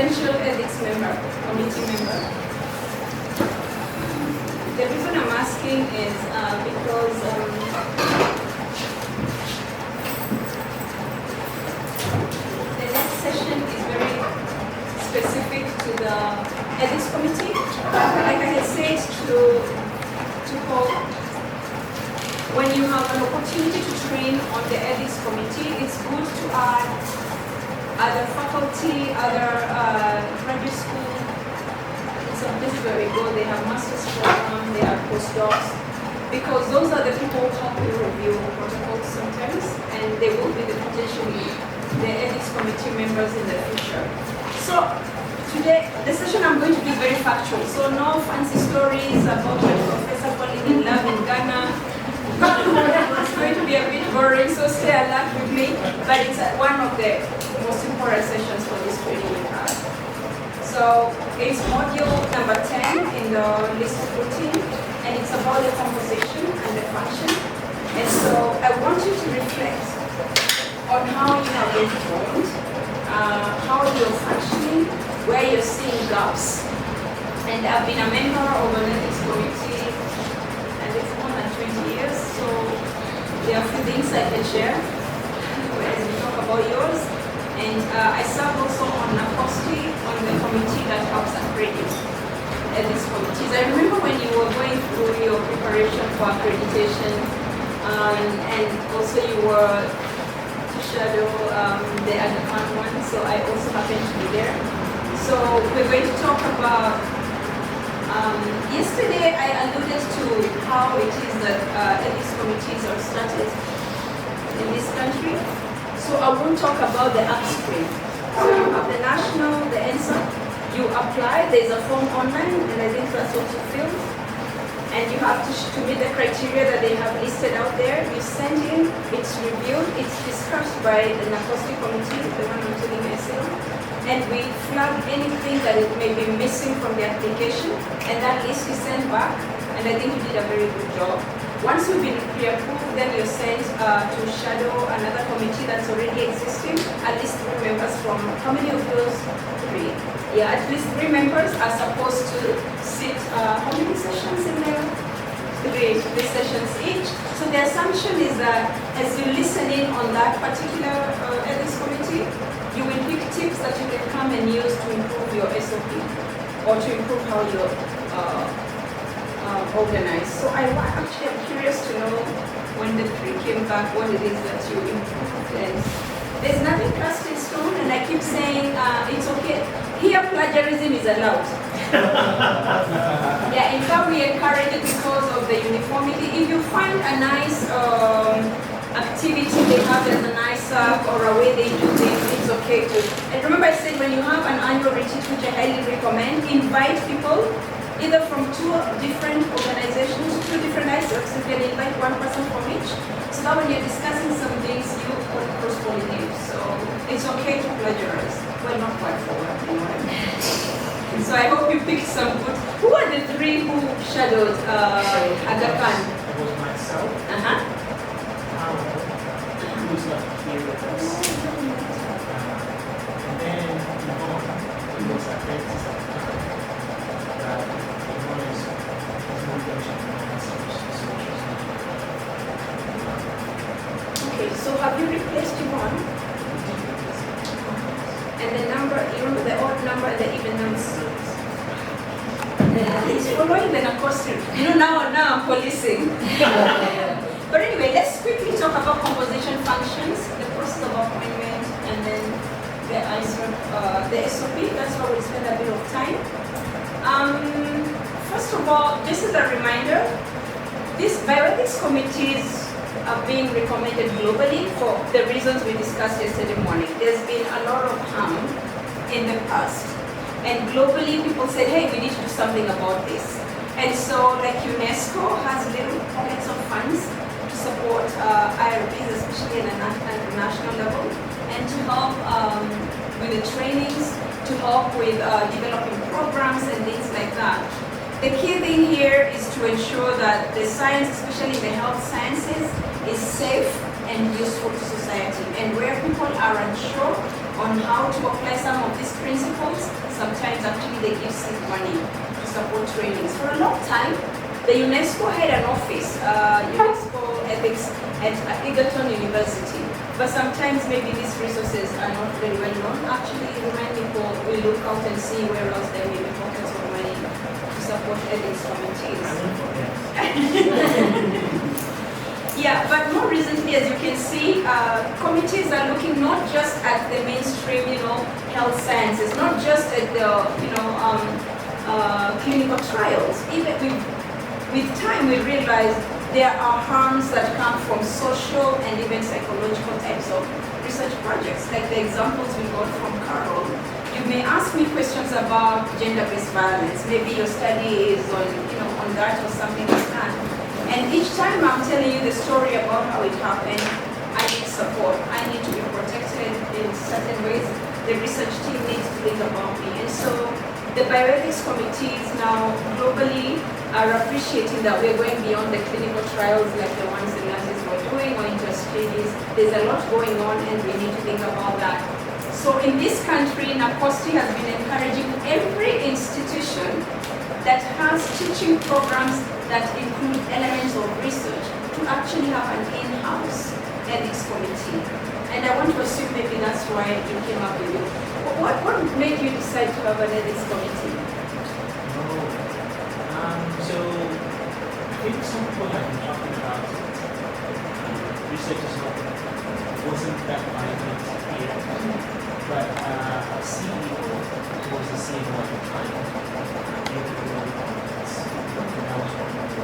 potential ethics member, committee member. The reason I'm asking is because the next session is very specific to the ethics committee. Like I had said to Paul, when you have an opportunity to train on the ethics committee, it's good to add other faculty, other graduate school. In some places where we go, they have master's program, they have postdocs, because those are the people who help you review protocols sometimes, and they will be the potentially the ethics committee members in the future. So today, the session I'm going to do is very factual, so no fancy stories about my professor falling in love in Ghana. It's going to be a bit boring, so stay alert with me, but it's one of the most important sessions for this training we have. So it's module number 10 in the list of routine, and it's about the composition and the function. And so I want you to reflect on how you have been formed, how you're functioning, where you're seeing gaps. And I've been a member of an ethics committee, and it's more than 20 years, so there are a few things I can share as we talk about yours. And I serve also on ACOSTI, on the committee that helps accredit ethics committees. I remember when you were going through your preparation for accreditation, and also you were to shadow the other one, so I also happened to be there. So we're going to talk about, yesterday I alluded to how it is that ethics committees are started in this country. So I won't talk about the upstream. So you have the national, the Iserc, you apply, there's a form online, and I think that's what you fill. And you have to meet the criteria that they have listed out there. You send in, it's reviewed, it's discussed by the ACOSTI committee, the one I'm telling myself, and we flag anything that it may be missing from the application, and that list is sent back, and I think you did a very good job. Once you've been pre-approved, then you're sent to shadow another committee that's already existing, at least 3 members from, how many of those? 3. Yeah, at least 3 members are supposed to sit, how many sessions in there? 3 sessions each. So the assumption is that as you listen in on that particular ethics committee, you will pick tips that you can come and use to improve your SOP or to improve how you're organized. So I'm curious to know when the 3 came back, what it is that you improved. And there's nothing cast in stone, and I keep saying it's okay. Here, plagiarism is allowed. Yeah, in fact, we encourage it because of the uniformity. If you find a nice activity they have as an Iserc or a way they do things, it's okay to. And remember I said when you have an annual retreat, which I highly recommend, invite people either from 2 different organizations, 2 different Isercs. You can invite 1 person from each. So that when you're discussing some things, you cross-pollinate. So it's okay to plagiarize. Well, not quite forward, you know what I mean? So I hope you picked some good. Who are the 3 who shadowed Aga Khan? It was myself. Who's not here with us. And then Yvonne, who was a dentist at the time. Yvonne is motivation and Okay, so have you replaced Yvonne? And the number, you remember the odd number and the even numbers? He's following the ACOSTI. You know, now I'm policing. But anyway, let's quickly talk about composition functions, the process of appointment, and then the Iserc, the SOP. That's where we'll spend a bit of time. First of all, this is a reminder. These bioethics committees are being recommended globally for the reasons we discussed yesterday morning. There's been a lot of harm in the past. And globally, people said, hey, we need to do something about this. And so, like UNESCO has little pockets of funds to support IRBs, especially at a national level, and to help with the trainings, to help with developing programs and things like that. The key thing here is to ensure that the science, especially the health sciences, is safe and useful to society. And where people are unsure on how to apply some of these principles. Sometimes actually they give seed money to support trainings. For a long time, the UNESCO had an office, UNESCO Ethics at Egerton University. But sometimes maybe these resources are not very well known. Actually, remind people, we look out and see where else there may be pockets of money to support ethics committees. Yeah, but more recently, as you can see, committees are looking not just at the mainstream, health sciences, not just at the, clinical trials. Even with time, we realize there are harms that come from social and even psychological types of research projects, like the examples we got from Carol. You may ask me questions about gender-based violence. Maybe your study is on that or something like that. And each time I'm telling you the story about how it happened, I need support. I need to be protected in certain ways. The research team needs to think about me. And so the bioethics committees now globally are appreciating that we're going beyond the clinical trials like the ones the nurses were doing or interstudies. There's a lot going on and we need to think about that. So in this country, NACOSTI has been encouraging every institution that has teaching programs that include elements of research to actually have an in-house ethics committee. And I want to assume maybe that's why it came up with you. What made you decide to have an ethics committee? So I think some people have been talking about it. Research is wasn't that violent here, but our CEO was the CEO at the time. That was one of the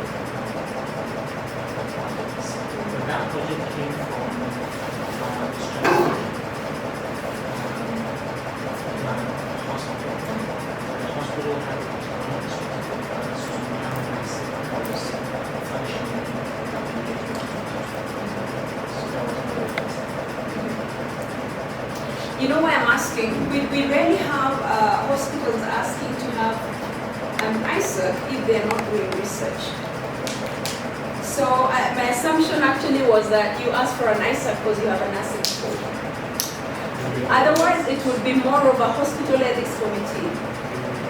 but that project came from strategy. The hospital had You know why I'm asking? We rarely have hospitals asking to have an Iserc if they're not doing research. So my assumption actually was that you asked for an Iserc because you have an asset code. Otherwise, it would be more of a hospital ethics committee.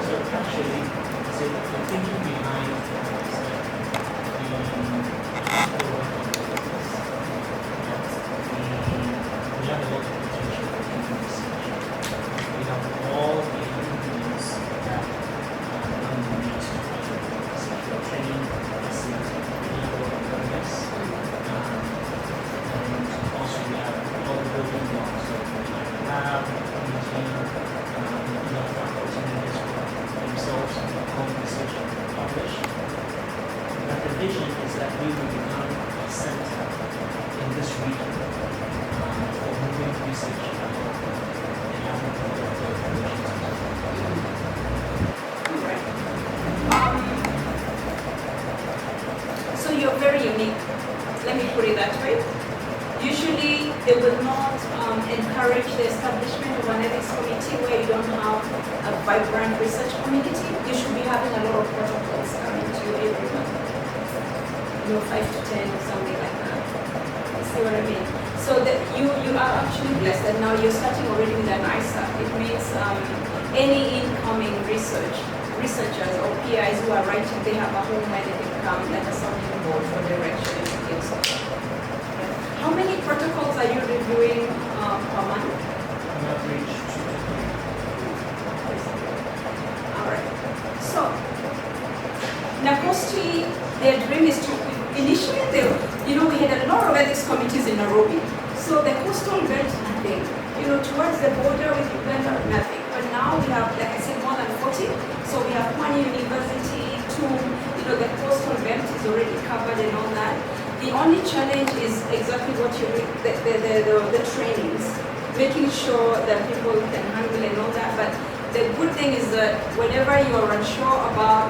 So actually, the thinking behind is that we have a lot of potential for human research. We have all the ingredients that one needs to measure research. We are training facilities, we have a lot of awareness, and also we have all the building blocks of lab, imaging, faculty members themselves own research and publish. But the vision is that we will become a center in this region for moving research along and having So you're very unique. Let me put it that way. Usually, they will not encourage the establishment of an ethics committee where you don't have a vibrant research community. You should be having a lot of protocols coming to you every month. 5 to 10 or something like that. You see what I mean? So that you are actually blessed that now you're starting already with an Iserc. It means any incoming researchers or PIs who are writing, they have a home where they can come like a sounding board for direction and things like that. How many protocols are you reviewing per month? on average 2 to 3. All right. So, NACOSTI, their dream is to, initially, we had a lot of ethics committees in Nairobi. So the coastal belt, nothing. Towards the border with Uganda, nothing. But now we have, like I said, more than 40. So we have Pwani University, the coastal belt is already covered and all that. The only challenge is exactly what you read, the trainings, making sure that people can handle and all that. But the good thing is that whenever you are unsure about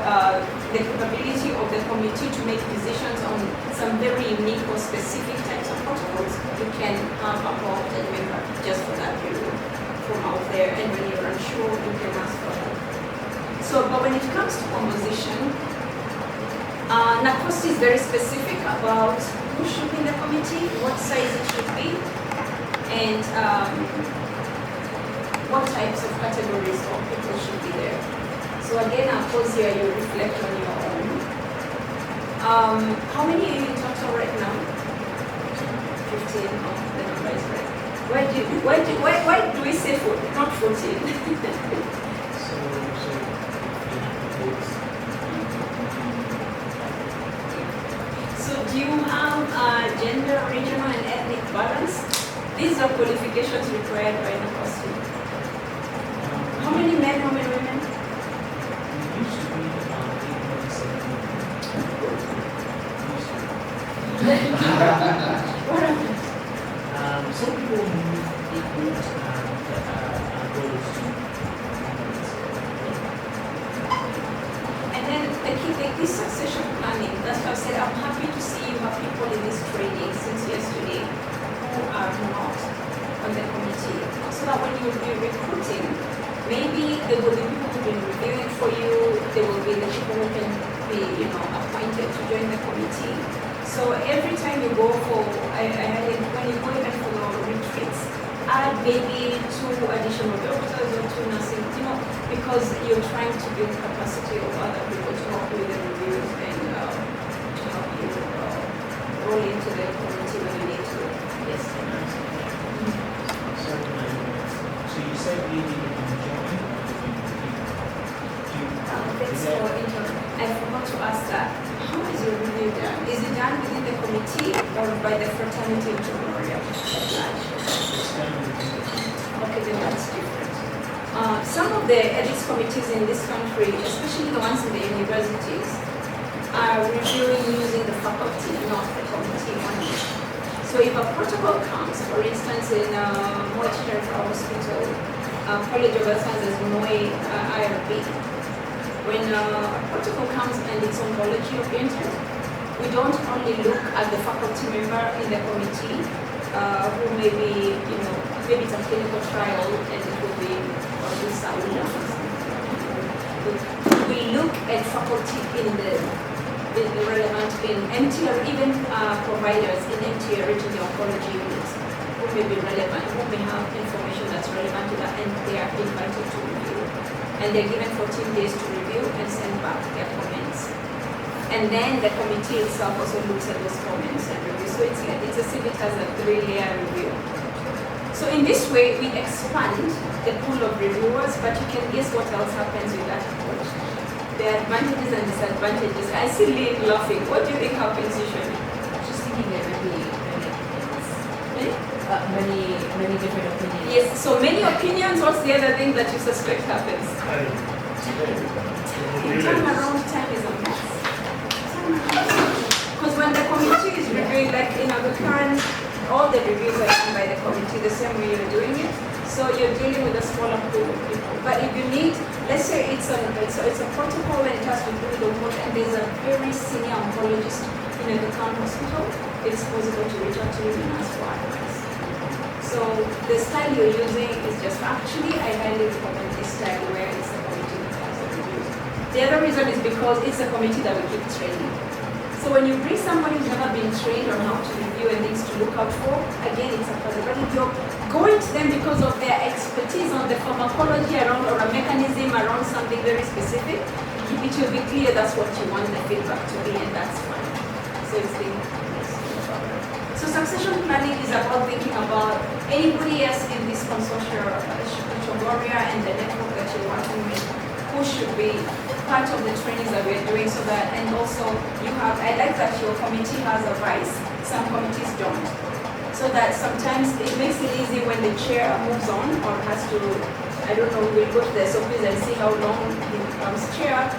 the capability of the committee to make decisions on some very unique or specific types of protocols, you can appoint a member just for that period from out there. And when you're unsure, you can ask for help. So, but when it comes to composition, NACOSTI is very specific about who should be in the committee, what size it should be, and what types of categories of people should be there. So again, I'll pause here, you reflect on your own. How many are you in total right now? 15. Oh, the number is right. Why do we say not 14? So do you have gender, regional, and ethnic balance? These are qualifications required by the costume. How many men, how many women? It used to be about 8.7. What happened? Some people move equal goals to And then the key thing is succession planning. That's why I said I'm happy to see you have people in this training since yesterday who are not on the committee. So that when you will be recruiting, maybe there will be people who will be reviewing for you, there will be the people who can be, appointed to join the committee. So every time you go for, when you go even for your retreats, add maybe 2 additional doctors or 2 nursing, because you're trying to build capacity of other people to help with the reviews and to help you roll into the community when you need to. Yes. So you said you can join Thanks for interrupting. I forgot to ask that. How is your review done? Is it done within the committee or by the fraternity entrepreneurial at large? Okay, then that's different. Some of the ethics committees in this country, especially the ones in the universities, are reviewing using the faculty, not the committee only. So if a protocol comes, for instance, in Moi Hospital, College of Health Sciences, Moi IRB, when a protocol comes and it's oncology oriented, we don't only look at the faculty member in the committee who may be, maybe it's a clinical trial and it will be or this we look at faculty in the relevant in MT or even providers in MT original oncology units who may be relevant, who may have information that's relevant to that, and they are invited to review. And they're given 14 days to review and send back their comments. And then the committee itself also looks at those comments and reviews. So it's as if it has a 3-layer review. So in this way, we expand the pool of reviewers, but you can guess what else happens with that approach. The advantages and disadvantages. I see Lynn laughing. What do you think happens usually? Just thinking there may be many different opinions. Yes, so many opinions. What's the other thing that you suspect happens? Turnaround time is a mess. Because when the committee is reviewing, like the current, all the reviews are done by the committee the same way you're doing it. So you're dealing with a smaller pool of people. But if you need, let's say it's a protocol and it has to do with the work, and there's a very senior oncologist in the current hospital, it's possible to reach out to him and ask for advice. So the style you're using is just actually, I highly recommend this style where it's a committee that has the reviews. The other reason is because it's a committee that we keep training. So when you bring someone who's never been trained on how to review and things to look out for, again, it's a puzzle. But if you're going to them because of their expertise on the pharmacology around or a mechanism around something very specific, it will be clear that's what you want the feedback to be, and that's fine. So it's the So succession planning is about thinking about anybody else in this consortium, and the network that you're working with, who should be part of the trainings that we're doing, so that, and also you have, I like that your committee has a vice, some committees don't. So that sometimes it makes it easy when the chair moves on or has to, I don't know, we'll go to the SOPs and see how long he becomes chair.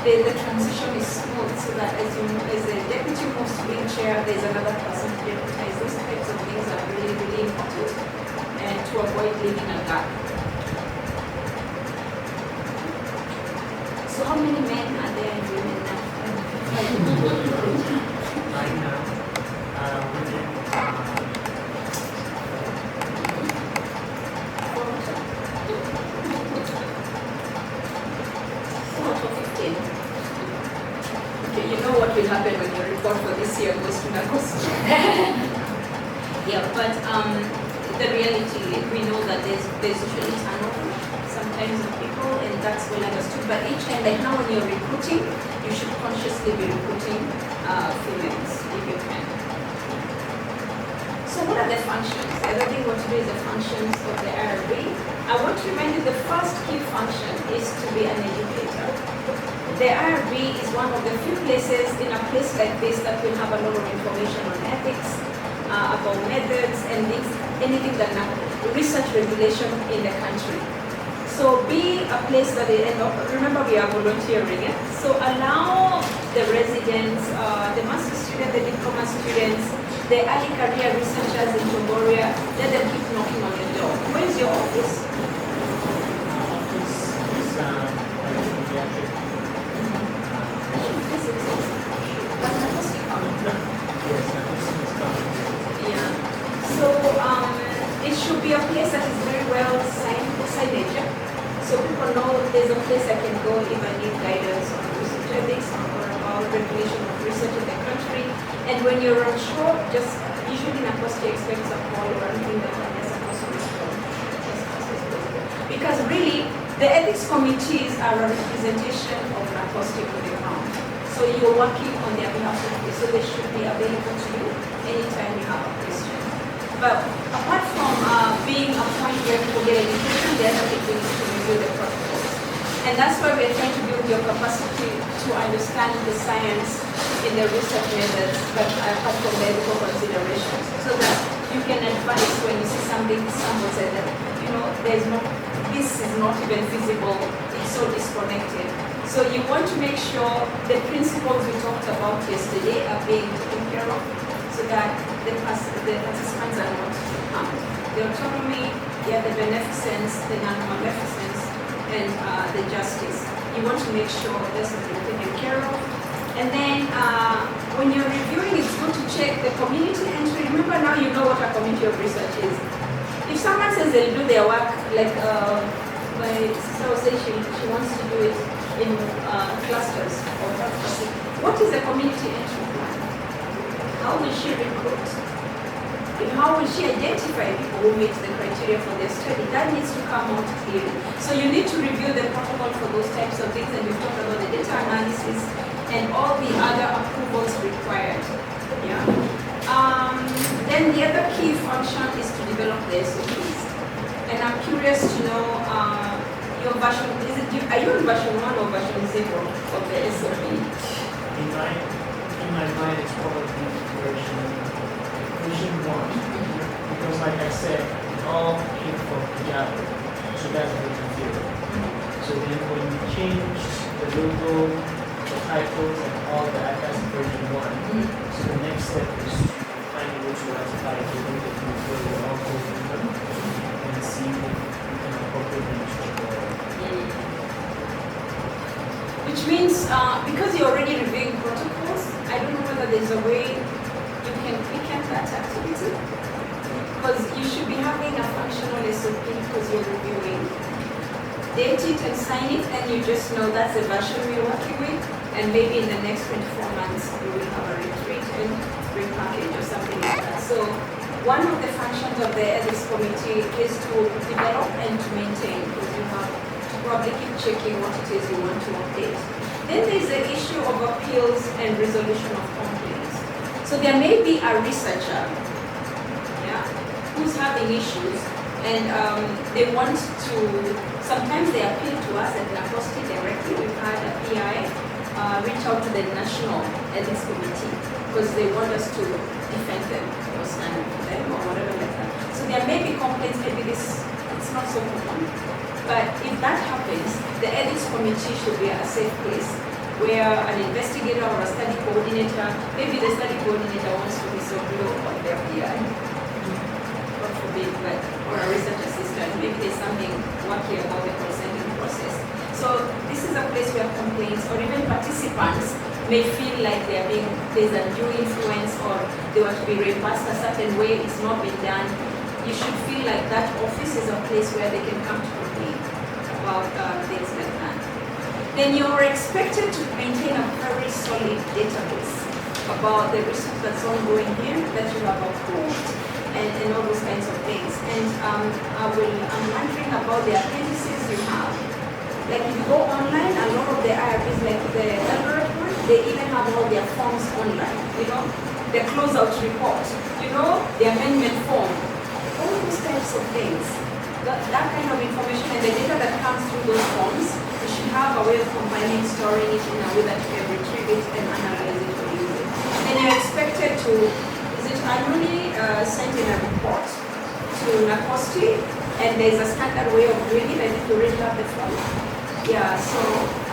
The transition is smooth, so that as the deputy moves to being chair, there's another person to deputize. Those types of things are really, really important, and to avoid leaving a gap. So how many men are there and women now? Right now, within Okay, you know what will happen when your report for this year goes to NACOS. Yeah, but the reality easily. We know that there's usually turnover sometimes of people, and that's well understood. But each time, like now when you're recruiting, you should consciously be recruiting females if you can. So what are the functions? The other thing what to do is the functions of the IRB. I want to remind you the first key function is to be an educator. The IRB is one of the few places in a place like this that will have a lot of information on ethics, about methods and things, anything that research regulation in the country. So be a place that remember we are volunteering. So allow the residents, the master students, the diploma students, the early career researchers in Togoria, let them keep knocking on the door. Where is your office? Office is pediatric. Yeah. So it should be a place that is very well signage. So people know there's a place I can go if I need guidance on research ethics or about regulation of research in the country. And when you're unsure, just usually in a post you expect a call or anything that can as a possible because really the ethics committees are a representation of NACOSTIC on the ground. So you're working on their behalf, so they should be available to you anytime you have a question. But apart from being a point where people get education, the other thing is to review the protocols. And that's why we're trying to build your capacity to understand the science in the research methods, but apart from the ethical considerations, so that you can advise when you see something, someone said that, this is not even feasible, it's so disconnected. So you want to make sure the principles we talked about yesterday are being taken care of so that the participants are not harmed. The autonomy, the beneficence, the non-maleficence, and the justice. You want to make sure this is being taken care of. And then when you're reviewing, it's good to check the community entry. Remember now you know what a community of research is. If someone says they'll do their work, like my sister was saying she wants to do it in clusters or clusters. What is a community entry plan? How will she recruit? And how will she identify people who meet the criteria for their study? That needs to come out clearly. So you need to review the protocol for those types of things, and we've talked about the data analysis and all the other approvals required. Yeah. Then the other key function is to develop the SOPs. And I'm curious to know your version. Are you on version 1 or version 0 of the SOP? In my mind, it's probably version 1. Because like I said, it all came from Java. So that's version 0. So then when you change the logo, the titles, and all that, that's version 1. So the next step is to find a way to ratify it so that we will all go through them and see if we can incorporate them into the Which means, because you're already reviewing protocols, I don't know whether there's a way you can weekend that activity. Because you should be having a functional SOP because you're reviewing. Date it and sign it, and you just know that's the version we're working with. And maybe in the next 24 months, we will have a retreat and repackage or something like that. So one of the functions of the ethics committee is to develop and to maintain, because you have to probably keep checking what it is you want to update. Then there's the issue of appeals and resolution of complaints. So there may be a researcher, who's having issues, and they want to, sometimes they appeal to us at NACOSTIC directly. We've had a PI reach out to the National Ethics Committee because they want us to defend them or stand for them or whatever like that. So there may be complaints, maybe it's not so common. But if that happens, the Ethics Committee should be a safe place where an investigator or a study coordinator, maybe the study coordinator wants to be so low on their PI. But, or a research assistant, maybe there's something wacky about the consenting process. So this is a place where complaints or even participants may feel like there's a new influence or they want to be reimbursed a certain way, it's not been done. You should feel like that office is a place where they can come to complain about things like that. Then you're expected to maintain a very solid database about the research that's ongoing here that you have approved. And all those kinds of things. And I'm wondering about the appendices you have. Like if you go online, a lot of the IRBs, like the Eldoret one, they even have all their forms online, the closeout report, the amendment form, all those types of things. That kind of information and the data that comes through those forms, you should have a way of combining, storing it in a way that you can retrieve it and analyze it or use it. Then you're expected to, is it annually sent in a report to NACOSTI, and there's a standard way of doing it. I think you already have the form. Yeah, so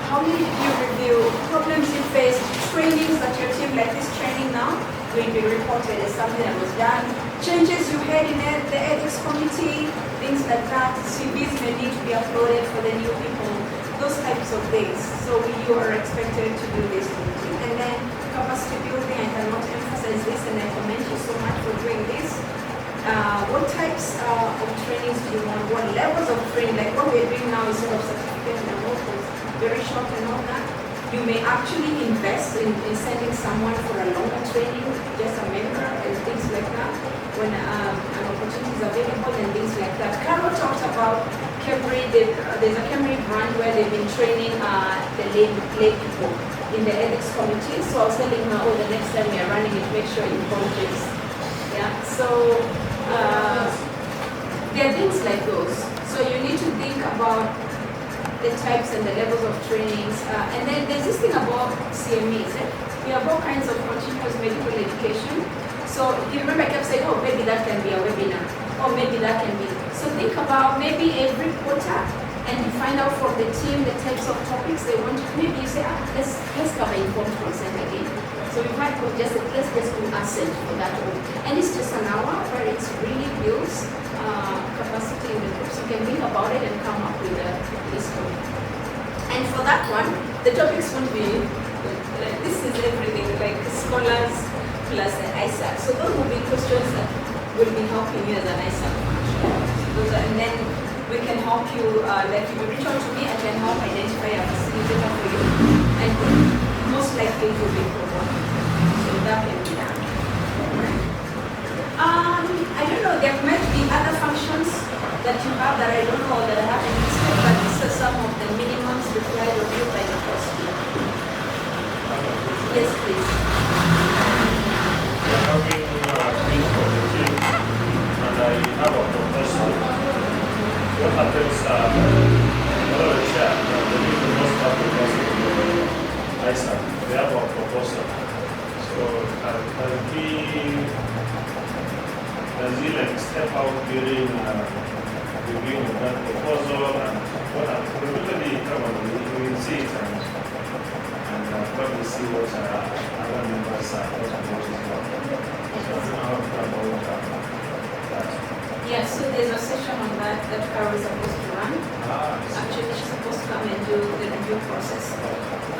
how did you review problems you faced, trainings that your team, like this training now, will be reported as something that was done, changes you had in the ethics committee, things like that, CVs may need to be uploaded for the new people, those types of things. So you are expected to do this to the team. And then capacity building, I cannot emphasize this, and I commend you so much for doing this. What types of trainings do you want? What levels of training? Like what we're doing now is sort of certificate and all those, very short and all that. You may actually invest in sending someone for a longer training, just a member and things like that, when an opportunity is available and things like that. Carol talked about Cambridge. There's a Cambridge brand where they've been training the lay people in the ethics committee. So I was telling her, the next time you're running it, make sure you call this. Yeah, so there are things like those. So you need to think about the types and the levels of trainings. And then there's this thing about CMEs. We have all kinds of continuous medical education. So you remember I kept saying, maybe that can be a webinar, or maybe that can be. So think about maybe every quarter, and you find out from the team the types of topics they want. Maybe you say, let's cover informed consent again. So we might let's just do assent for that one. And it's just an hour where it really builds capacity in the group. So you can think about it and come up with a list of it. And for that one, the topics won't be like this is everything, like scholars plus the Iserc. So those will be questions that will be helping you as an Iserc function. And then we can help you, like if you reach out to me, I can help identify a facilitator for you. And most likely it will be promoted. So that can be done. I don't know, there might be other functions that you have that I don't know that I haven't listed, but these are some of the minimums required of you by the hospital. Yes, please. We're having things for the team, and I have a professor. What happens, another chair, the people must have the person in Iserc. They have a proposal. So does he like step out during reviewing that proposal and what usually come on, we will see it and probably see what other members are what about it. So I don't know how to go about that. Yeah, so there's a session on that Carol is supposed to run. Actually, she's supposed to come and do the review process.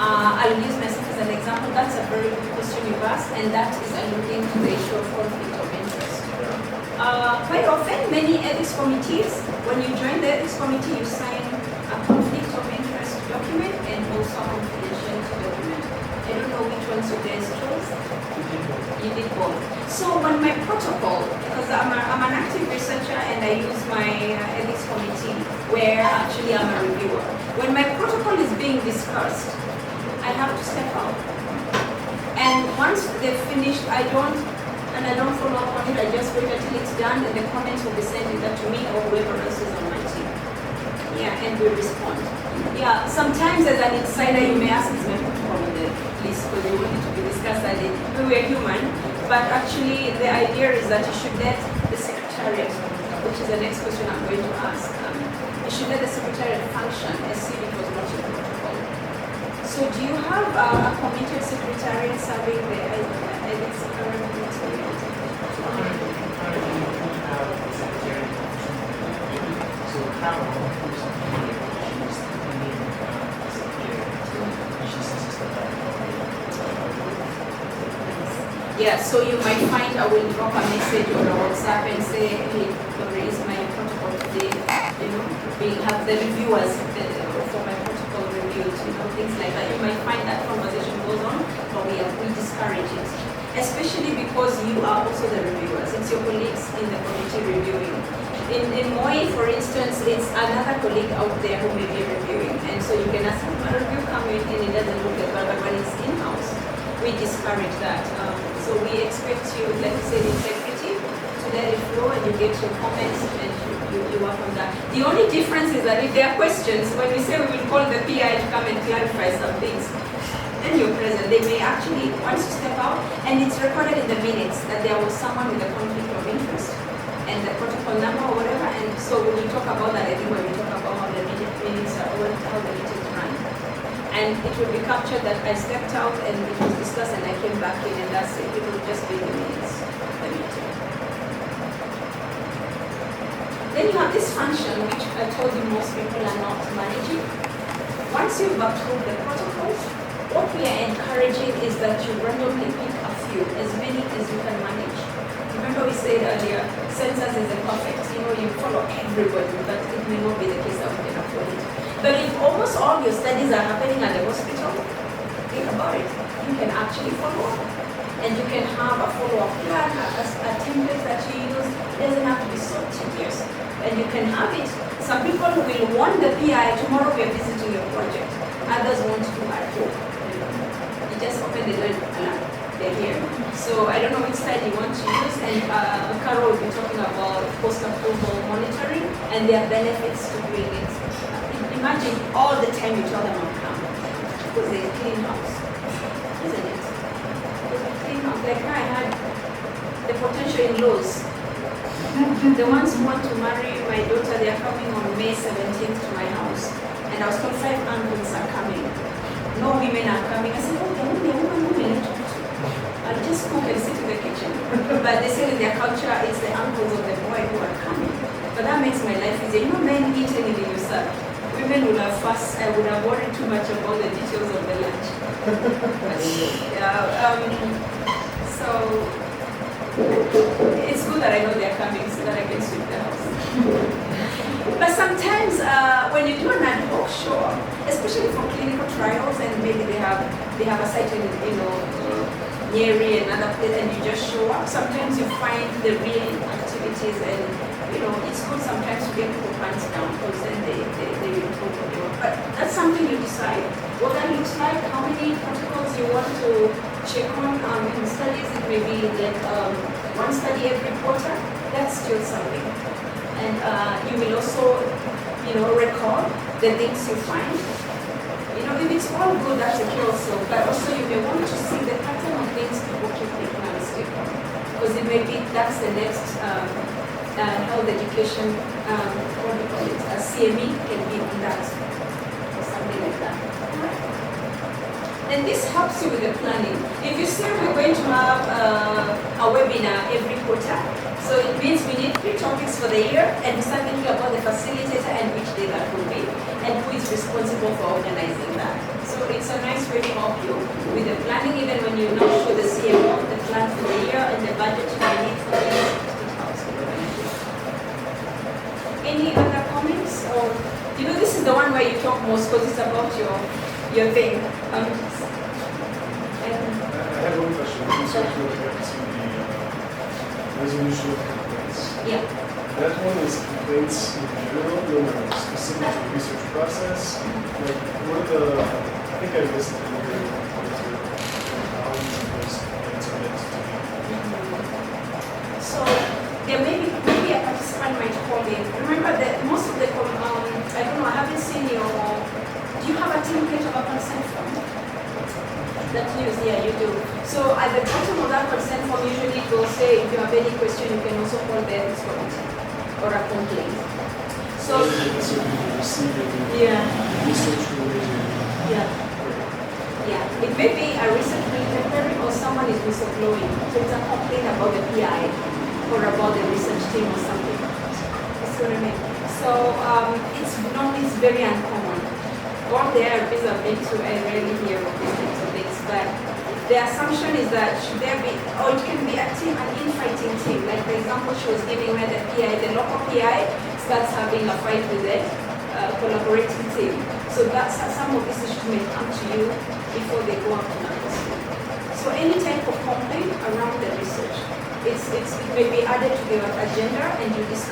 I'll use myself as an example. That's a very good question you've asked, and that is alluding to the issue of conflict of interest. Quite often, many ethics committees, when you join the ethics committee, you sign a conflict of interest document and also a confidentiality document. I don't know which ones you guys chose. You did both. So when my protocol, because I'm an active researcher and I use my ethics committee where actually I'm a reviewer. When my protocol is being discussed, I have to step out. And once they've finished, I don't follow up on it. I just wait until it's done, and the comments will be sent either to me or whoever else is on my team. Yeah, and we respond. Yeah, sometimes as an insider, you may ask, is my protocol on the list because you want it to be discussed at it. We were human, but actually the idea is that you should let the secretariat, which is the next question I'm going to ask, you should let the secretariat function as if it was not your protocol. So do you have a committed secretariat serving the ethics secretariat? So Carol, who's on the she's the main secretary, and she's assisted by Yeah, so you might find I will drop a message or a WhatsApp and say, hey, here is my protocol today. We have the reviewers for my protocol reviews, things like that. You might find that conversation goes on, but we discourage it. Especially because you are also the reviewers. It's your colleagues in the committee reviewing. In MOI, for instance, it's another colleague out there who may be reviewing. And so you can ask him, a review coming in, it doesn't look good, but when it's in-house, we discourage that. So we expect you, like you said, integrity, to let it flow and you get your comments and you work on that. The only difference is that if there are questions, when we say we will call the PI to come and clarify some things, then you're present. They may actually, once you step out, and it's recorded in the minutes that there was someone with a conflict of interest and the protocol number or whatever. And so when we talk about that, I think when we talk about how the meetings are, how the meetings run, and it will be captured that I stepped out and it was discussed and I came back in, and that's it. It will just be the minutes of the meeting. Then you have this function, which I told you most people are not managing. Once you've approved the protocols, what we are encouraging is that you randomly pick a few, as many as you can manage. Remember we said earlier, census isn't perfect. You follow everybody, but it may not be the case that we can afford it. But if almost all your studies are happening at the hospital, think about it. You can actually follow up. And you can have a follow-up plan, a template that you use. It doesn't have to be so tedious. And you can have it. Some people will want the PI, tomorrow we are visiting your project. Others want to do ad hoc. You just open the door and alarm. They're here. So I don't know which side you want to use, and Carol will be talking about post-approval monitoring and their benefits to doing it. Imagine all the time you tell them to come, because they clean house, isn't it? Because we clean house. Like I had the potential in-laws. The ones who want to marry my daughter, they are coming on May 17th to my house. And I was told 5 uncles are coming. No women are coming. I said, oh, the woman who will talk to. I'll just cook and sit in the kitchen. But they say in their culture, it's the uncles of the boy who are coming. But that makes my life easier. Men eat anything you serve. Women will have fuss. I would have worried too much about the details of the lunch. So it's good that I know they're coming so that I can sweep the house. But sometimes when you do an ad hoc show, especially for clinical trials, and maybe they have a site in Nyeri and other place, and you just show up. Sometimes you find the real activities, and it's good sometimes to get people pants down, because then they will talk about it. But that's something you decide what that looks like, how many protocols you want to check on. In studies, it may be like one study every quarter. That's still something. And you will also, record the things you find. If it's all good, that's okay also. But also you may want to see the pattern of things people keep making a mistake on. Because it may be that's the next health education, what do you call it, a CME can be on that, or something like that. And this helps you with the planning. If you say we're going to have a webinar every quarter, so it means we need 3 topics for the year, and we start thinking about the facilitator and which day that will be, and who is responsible for organizing that. So it's a nice way to help you with the planning, even when you now show the CMO, the plan for the year, and the budget you need for the year. Any other comments? Or this is the one where you talk most because it's about your thing. I have one question. With respect to the resolution of complaints. Yeah. That one is complaints in general, no matter specific to the research process. Like, what are I think I listed in here, how these complaints are meant to be. So there may be a participant might call in. Remember that most of the I don't know, I haven't seen do you have a template of a consent form? That you use, yeah, you do. So at the bottom of that consent form, usually it will say if you have any question, you can also call the ethics committee or a complaint. So yeah, research related. Yeah. It may be a research related query or someone is whistleblowing. So it's a complaint about the PI or about the research team or something. That's what I mean. So it's very uncommon. All the IRBs I've been to, I rarely hear of these types of things, but the assumption is that should there be, or it can be a team, an infighting team. Like the example she was giving where the PI, the local PI starts having a fight with the collaborating team. So that's some of these issues may come to you before they go up to numbers. So any type of complaint around the research, it may be added to your agenda and you discuss.